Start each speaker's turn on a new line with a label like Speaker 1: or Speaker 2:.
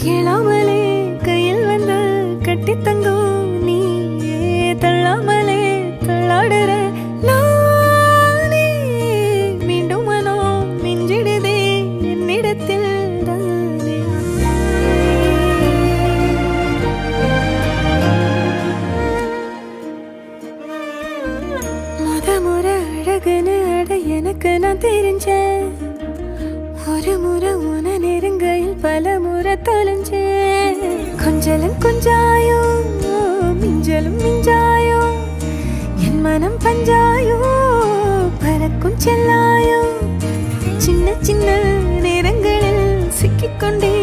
Speaker 1: கேளாமலே கையில் வந்து கட்டி தங்கும் நீ தள்ளாமலே தள்ளாடுற நானே மீண்டும் மனம் மிஞ்சிடுதே என்னிடத்தில் தானே. முறை அழகுன்னு அட எனக்கு நான் தெரிஞ்சேன். ஒரு முறை உன நெருங்கையில் பல முறை தொலைஞ்சேன். கொஞ்சலும் கொஞ்சாயோ மிஞ்சலும் மிஞ்சாயோ என் மனம் பஞ்சாயோ பறக்கும் செல்லாயோ சின்ன சின்ன நேரங்களில் சிக்கிக்கொண்டே